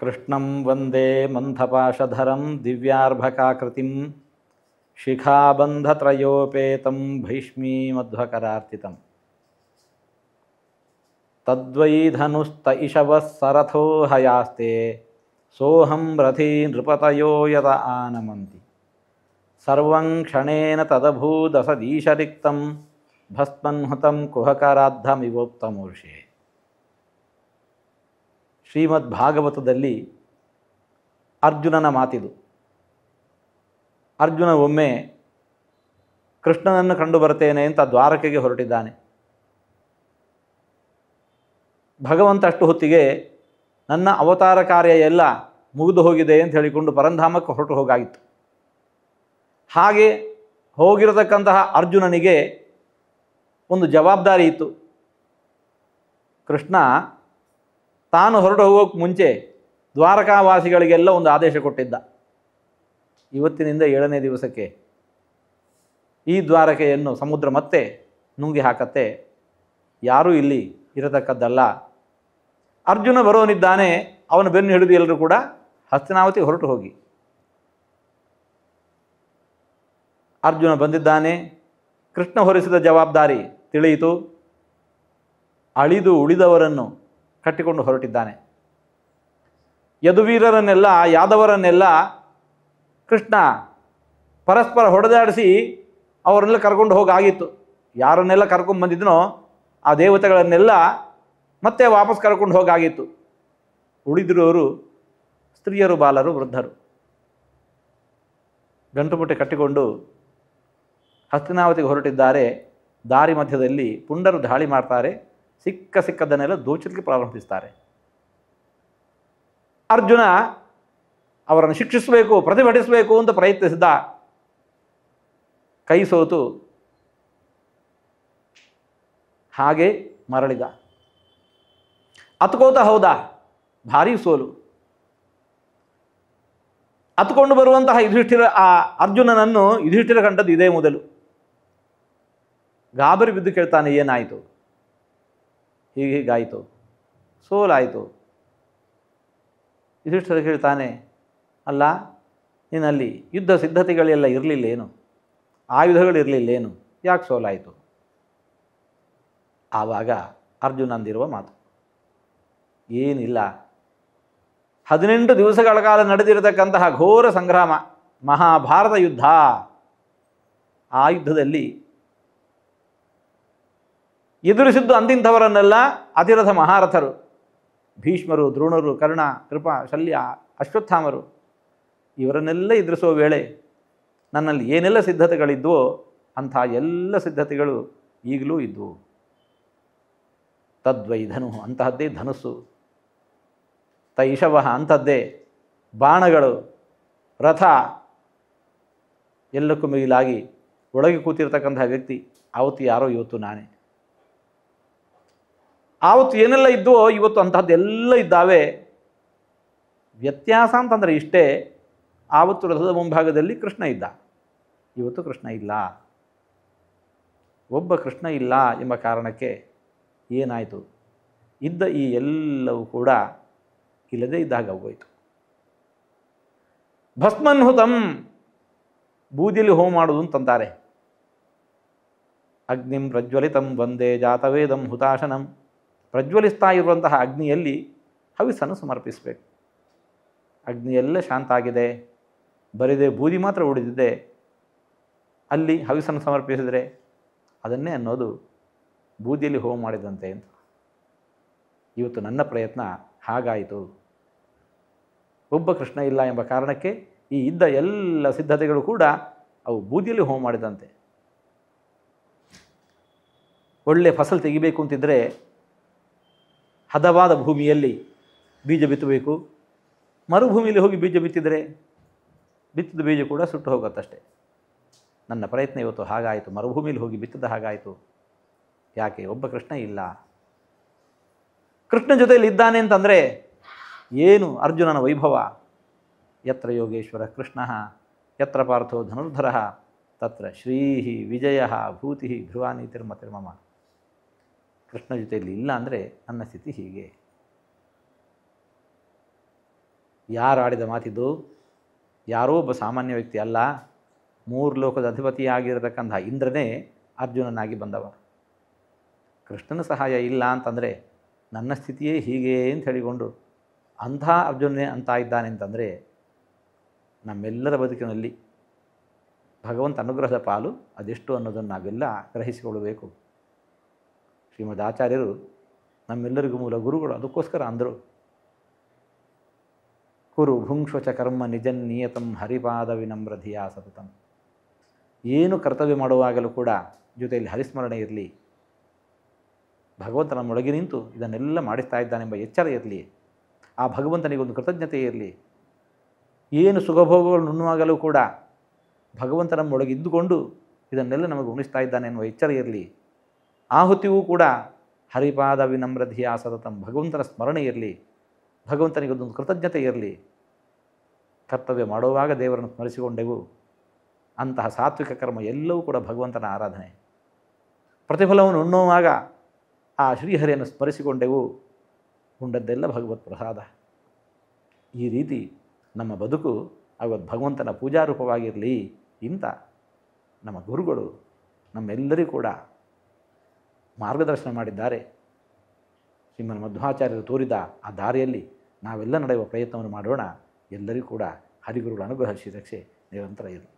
ಕೃಷ್ಣಂ ವಂದೇ ಮಂಥಪಾಶಧರಂ ದಿವ್ಯಾರ್ಭಕಾಕೃತಿಂ ಶಿಖಾಬಂಧತ್ರಯೋಪೇತಂ ಭೈಷ್ಮೀಮಧ್ವಕರಾರ್ಚಿತಂ ತದ್ವೈ ಧನುಸ್ತ ಇಷವಃ ಸರಥೋ ಹಯಾಸ್ತೆ ಸೋಹಂ ರಥೀ ನೃಪತಯೋ ಯತ ಆನಮಂತಿ ಸರ್ವಂ ಕ್ಷಣೇನ ತದಭೂದಸದೀಶರಿಕ್ತಂ ಭಸ್ಮನ್ಹುತಂ ಕುಹಕರಾದ್ಧಮಿವೋಕ್ತಮೂರ್ಷೆ. ಶ್ರೀಮದ್ ಭಾಗವತದಲ್ಲಿ ಅರ್ಜುನನ ಮಾತಿದು. ಅರ್ಜುನ ಒಮ್ಮೆ ಕೃಷ್ಣನನ್ನು ಕಂಡು ಬರ್ತೇನೆ ಅಂತ ದ್ವಾರಕೆಗೆ ಹೊರಟಿದ್ದಾನೆ. ಭಗವಂತ ಅಷ್ಟು ಹೊತ್ತಿಗೆ ನನ್ನ ಅವತಾರ ಕಾರ್ಯ ಎಲ್ಲ ಮುಗಿದು ಹೋಗಿದೆ ಅಂತ ಹೇಳಿಕೊಂಡು ಪರಂಧಾಮಕ್ಕೆ ಹೊರಟು ಹೋಗಾಗಿತ್ತು. ಹಾಗೆ ಹೋಗಿರತಕ್ಕಂತಹ ಅರ್ಜುನನಿಗೆ ಒಂದು ಜವಾಬ್ದಾರಿ ಇತ್ತು. ಕೃಷ್ಣ ತಾನು ಹೊರಟು ಹೋಗೋಕ್ಕೆ ಮುಂಚೆ ದ್ವಾರಕಾವಾಸಿಗಳಿಗೆಲ್ಲ ಒಂದು ಆದೇಶ ಕೊಟ್ಟಿದ್ದ. ಇವತ್ತಿನಿಂದ 7ನೇ ದಿವಸಕ್ಕೆ ಈ ದ್ವಾರಕೆಯನ್ನು ಸಮುದ್ರ ಮತ್ತೆ ನುಂಗಿ ಹಾಕತ್ತೆ, ಯಾರೂ ಇಲ್ಲಿ ಇರತಕ್ಕದ್ದಲ್ಲ. ಅರ್ಜುನ ಬರೋನಿದ್ದಾನೆ, ಅವನ ಬೆನ್ನು ಹಿಡಿದು ಎಲ್ಲರೂ ಕೂಡ ಹಸ್ತಿನಾವತಿ ಹೊರಟು ಹೋಗಿ. ಅರ್ಜುನ ಬಂದಿದ್ದಾನೆ. ಕೃಷ್ಣ ಹೊರಿಸಿದ ಜವಾಬ್ದಾರಿ ತಿಳಿಯಿತು. ಅಳಿದು ಉಳಿದವರನ್ನು ಕಟ್ಟಿಕೊಂಡು ಹೊರಟಿದ್ದಾನೆ. ಯದುವೀರರನ್ನೆಲ್ಲ ಯಾದವರನ್ನೆಲ್ಲ ಕೃಷ್ಣ ಪರಸ್ಪರ ಹೊಡೆದಾಡಿಸಿ ಅವರನ್ನೆಲ್ಲ ಕರ್ಕೊಂಡು ಹೋಗಾಗಿತ್ತು. ಯಾರನ್ನೆಲ್ಲ ಕರ್ಕೊಂಡು ಬಂದಿದ್ದನೋ ಆ ದೇವತೆಗಳನ್ನೆಲ್ಲ ಮತ್ತೆ ವಾಪಸ್ ಕರ್ಕೊಂಡು ಹೋಗಾಗಿತ್ತು. ಉಳಿದಿರೋರು ಸ್ತ್ರೀಯರು, ಬಾಲರು, ವೃದ್ಧರು. ಗಂಟುಮುಟ್ಟೆ ಕಟ್ಟಿಕೊಂಡು ಹಸ್ತಿನಾವತಿಗೆ ಹೊರಟಿದ್ದಾರೆ. ದಾರಿ ಮಧ್ಯದಲ್ಲಿ ಪುಂಡರು ದಾಳಿ ಮಾಡ್ತಾರೆ. ಸಿಕ್ಕದನ್ನೆಲ್ಲ ದೋಚಲಿಕ್ಕೆ ಪ್ರಾರಂಭಿಸ್ತಾರೆ. ಅರ್ಜುನ ಅವರನ್ನು ಶಿಕ್ಷಿಸಬೇಕು, ಪ್ರತಿಭಟಿಸಬೇಕು ಅಂತ ಪ್ರಯತ್ನಿಸಿದ. ಕೈ ಸೋತು ಹಾಗೆ ಮರಳಿದ. ಅತ್ಕೋತ ಹೋದ, ಭಾರೀ ಸೋಲು. ಅತ್ಕೊಂಡು ಬರುವಂತಹ ಯುಧಿಷ್ಠಿರ ಆ ಅರ್ಜುನನನ್ನು ಯುಧಿಷ್ಠಿರ ಕಂಡದ್ದು ಇದೇ ಮೊದಲು. ಗಾಬರಿ ಬಿದ್ದು ಕೇಳ್ತಾನೆ, ಏನಾಯಿತು? ಹೀಗಾಯಿತು, ಸೋಲಾಯಿತು. ಯುಧಿಷ್ಠಿರ ಹೇಳ್ತಾನೆ, ಅಲ್ಲ ನಿನ್ನಲ್ಲಿ ಯುದ್ಧ ಸಿದ್ಧತೆಗಳೆಲ್ಲ ಇರಲಿಲ್ಲೇನು? ಆಯುಧಗಳಿರಲಿಲ್ಲೇನು? ಯಾಕೆ ಸೋಲಾಯಿತು? ಆವಾಗ ಅರ್ಜುನ ಅಂದಿರುವ ಮಾತು, ಏನಿಲ್ಲ, 18 ದಿವಸಗಳ ಕಾಲ ನಡೆದಿರತಕ್ಕಂತಹ ಘೋರ ಸಂಗ್ರಾಮ, ಮಹಾಭಾರತ ಯುದ್ಧ. ಆ ಯುದ್ಧದಲ್ಲಿ ಎದುರಿಸಿದ್ದು ಅಂದಿಂಥವರನ್ನೆಲ್ಲ ಅತಿರಥ ಮಹಾರಥರು, ಭೀಷ್ಮರು, ದ್ರೋಣರು, ಕರ್ಣ, ಕೃಪ, ಶಲ್ಯ, ಅಶ್ವತ್ಥಾಮರು. ಇವರನ್ನೆಲ್ಲ ಎದುರಿಸುವ ವೇಳೆ ನನ್ನಲ್ಲಿ ಏನೆಲ್ಲ ಸಿದ್ಧತೆಗಳಿದ್ವೋ ಅಂಥ ಎಲ್ಲ ಸಿದ್ಧತೆಗಳು ಈಗಲೂ ಇದ್ವು. ತದ್ವೈ ಧನು, ಅಂತಹದ್ದೇ ಧನುಸ್ಸು. ತೈಷವ, ಅಂಥದ್ದೇ ಬಾಣಗಳು, ರಥ. ಎಲ್ಲಕ್ಕೂ ಮಿಗಿಲಾಗಿ ಒಳಗೆ ಕೂತಿರ್ತಕ್ಕಂತಹ ವ್ಯಕ್ತಿ ಆವತ್ತು ಯಾರೋ, ಇವತ್ತು ನಾನೇ. ಆವತ್ತು ಏನೆಲ್ಲ ಇದ್ವೋ ಇವತ್ತು ಅಂತಹದ್ದೆಲ್ಲ ಇದ್ದಾವೆ. ವ್ಯತ್ಯಾಸ ಅಂತಂದರೆ ಇಷ್ಟೇ, ಆವತ್ತು ರಥದ ಮುಂಭಾಗದಲ್ಲಿ ಕೃಷ್ಣ ಇದ್ದ, ಇವತ್ತು ಕೃಷ್ಣ ಇಲ್ಲ. ಒಬ್ಬ ಕೃಷ್ಣ ಇಲ್ಲ ಎಂಬ ಕಾರಣಕ್ಕೆ ಏನಾಯಿತು? ಇದ್ದ ಈ ಎಲ್ಲವೂ ಕೂಡ ಇಲ್ಲದೇ ಇದ್ದಾಗ ಹೋಯಿತು. ಭಸ್ಮನ್ಹುತಂ, ಬೂದಿಯಲ್ಲಿ ಹೋಮ ಮಾಡೋದು ಅಂತಂತಾರೆ. ಅಗ್ನಿಂ ಪ್ರಜ್ವಲಿತಂ ವಂದೇ ಜಾತವೇದಂ ಹುತಾಶನಂ. ಪ್ರಜ್ವಲಿಸ್ತಾ ಇರುವಂತಹ ಅಗ್ನಿಯಲ್ಲಿ ಹವಿಸ್ಸನ್ನು ಸಮರ್ಪಿಸಬೇಕು. ಅಗ್ನಿಯೆಲ್ಲ ಶಾಂತ ಆಗಿದೆ, ಬರಿದೆ ಬೂದಿ ಮಾತ್ರ ಉಳಿದಿದೆ. ಅಲ್ಲಿ ಹವಿಸ್ಸನ್ನು ಸಮರ್ಪಿಸಿದರೆ ಅದನ್ನೇ ಅನ್ನೋದು ಬೂದಿಯಲ್ಲಿ ಹೋಮ ಮಾಡಿದಂತೆ ಅಂತ. ಇವತ್ತು ನನ್ನ ಪ್ರಯತ್ನ ಹಾಗಾಯಿತು. ಒಬ್ಬ ಕೃಷ್ಣ ಇಲ್ಲ ಎಂಬ ಕಾರಣಕ್ಕೆ ಈ ಇದ್ದ ಎಲ್ಲ ಸಿದ್ಧತೆಗಳು ಕೂಡ ಅವು ಬೂದಿಯಲ್ಲಿ ಹೋಮ ಮಾಡಿದಂತೆ. ಒಳ್ಳೆ ಫಸಲು ತೆಗಿಬೇಕು ಅಂತಿದ್ದರೆ ಹದವಾದ ಭೂಮಿಯಲ್ಲಿ ಬೀಜ ಬಿತ್ತಬೇಕು. ಮರುಭೂಮಿಯಲ್ಲಿ ಹೋಗಿ ಬೀಜ ಬಿತ್ತಿದರೆ ಬಿತ್ತಿದ ಬೀಜ ಕೂಡ ಸುಟ್ಟು ಹೋಗುತ್ತಷ್ಟೆ. ನನ್ನ ಪ್ರಯತ್ನ ಇವತ್ತು ಹಾಗಾಯಿತು, ಮರುಭೂಮಿಯಲ್ಲಿ ಹೋಗಿ ಬಿತ್ತಿದ ಹಾಗಾಯಿತು. ಯಾಕೆ? ಒಬ್ಬ ಕೃಷ್ಣ ಇಲ್ಲ. ಕೃಷ್ಣ ಜೊತೆಯಲ್ಲಿ ಇದ್ದಾನೆ ಅಂತಂದರೆ ಏನು ಅರ್ಜುನನ ವೈಭವ. ಯತ್ರ ಯೋಗೇಶ್ವರ ಕೃಷ್ಣ ಯತ್ರ ಪಾರ್ಥೋ ಧನುರ್ಧರ ತತ್ರ ಶ್ರೀ ವಿಜಯ ಭೂತಿ ಧ್ರುವಾನಿ ತಿರ್ಮತಿರ್ಮಮ. ಕೃಷ್ಣ ಜೊತೆಯಲ್ಲಿ ಇಲ್ಲ ಅಂದರೆ ನನ್ನ ಸ್ಥಿತಿ ಹೀಗೆ. ಯಾರು ಆಡಿದ ಮಾತಿದ್ದು? ಯಾರೋ ಒಬ್ಬ ಸಾಮಾನ್ಯ ವ್ಯಕ್ತಿ ಅಲ್ಲ, 3 ಲೋಕದ ಅಧಿಪತಿಯಾಗಿರತಕ್ಕಂಥ ಇಂದ್ರನೇ ಅರ್ಜುನನಾಗಿ ಬಂದವ. ಕೃಷ್ಣನ ಸಹಾಯ ಇಲ್ಲ ಅಂತಂದರೆ ನನ್ನ ಸ್ಥಿತಿಯೇ ಹೀಗೆ ಅಂತ ಹೇಳಿಕೊಂಡು ಅಂಥ ಅರ್ಜುನನೇ ಅಂತ ಇದ್ದಾನೆ ಅಂತಂದರೆ ನಮ್ಮೆಲ್ಲರ ಬದುಕಿನಲ್ಲಿ ಭಗವಂತ ಅನುಗ್ರಹದ ಪಾಲು ಅದೆಷ್ಟು ಅನ್ನೋದನ್ನು ನಾವೆಲ್ಲ ಗ್ರಹಿಸಿಕೊಳ್ಳಬೇಕು. ಶ್ರೀಮದ್ ಆಚಾರ್ಯರು ನಮ್ಮೆಲ್ಲರಿಗೂ ಮೂಲ ಗುರುಗಳು. ಅದಕ್ಕೋಸ್ಕರ ಅಂದರು, ಕುರು ಭುಂಕ್ಷಚ ಕರ್ಮ ನಿಜನ್ನಿಯತಂ ಹರಿಪಾದ ವಿನಮ್ರ ಧಿಯಾ ಸತತಂ. ಏನು ಕರ್ತವ್ಯ ಮಾಡುವಾಗಲೂ ಕೂಡ ಜೊತೆಯಲ್ಲಿ ಹರಿಸ್ಮರಣೆ ಇರಲಿ, ಭಗವಂತ ನಮ್ಮೊಳಗೆ ನಿಂತು ಇದನ್ನೆಲ್ಲ ಮಾಡಿಸ್ತಾ ಇದ್ದಾನೆಂಬ ಎಚ್ಚರ ಇರಲಿ, ಆ ಭಗವಂತನಿಗೊಂದು ಕೃತಜ್ಞತೆ ಇರಲಿ. ಏನು ಸುಖಭೋಗಗಳು ನುಣ್ಣುವಾಗಲೂ ಕೂಡ ಭಗವಂತ ನಮ್ಮೊಳಗೆ ಇದ್ದುಕೊಂಡು ಇದನ್ನೆಲ್ಲ ನಮಗೆ ಉಣಿಸ್ತಾ ಇದ್ದಾನೆ ಎನ್ನುವ ಎಚ್ಚರ ಇರಲಿ. ಆಹುತಿಯೂ ಕೂಡ ಹರಿಪಾದ ವಿನಮ್ರ ಧಿಯಾ ಸತತಂ, ಭಗವಂತನ ಸ್ಮರಣೆ ಇರಲಿ, ಭಗವಂತನಿಗೊಂದೊಂದು ಕೃತಜ್ಞತೆ ಇರಲಿ. ಕರ್ತವ್ಯ ಮಾಡುವಾಗ ದೇವರನ್ನು ಸ್ಮರಿಸಿಕೊಂಡೆವು, ಅಂತಹ ಸಾತ್ವಿಕ ಕರ್ಮ ಎಲ್ಲವೂ ಕೂಡ ಭಗವಂತನ ಆರಾಧನೆ. ಪ್ರತಿಫಲವನ್ನು ಉಣ್ಣುವಾಗ ಆ ಶ್ರೀಹರಿಯನ್ನು ಸ್ಮರಿಸಿಕೊಂಡೆವು, ಉಂಡದ್ದೆಲ್ಲ ಭಗವತ್ ಪ್ರಸಾದ. ಈ ರೀತಿ ನಮ್ಮ ಬದುಕು ಅವತ್ತು ಭಗವಂತನ ಪೂಜಾರೂಪವಾಗಿರಲಿ ಇಂಥ ನಮ್ಮ ಗುರುಗಳು ನಮ್ಮೆಲ್ಲರಿಗೂ ಕೂಡ ಮಾರ್ಗದರ್ಶನ ಮಾಡಿದ್ದಾರೆ. ಶ್ರೀಮನ್ ಮಧ್ವಾಚಾರ್ಯರು ತೋರಿದ ಆ ದಾರಿಯಲ್ಲಿ ನಾವೆಲ್ಲ ನಡೆಯುವ ಪ್ರಯತ್ನವನ್ನು ಮಾಡೋಣ. ಎಲ್ಲರಿಗೂ ಕೂಡ ಹರಿಗುರುಗಳ ಅನುಗ್ರಹ ಶ್ರೀರಕ್ಷೆ ನಿರಂತರ ಇರಲಿ.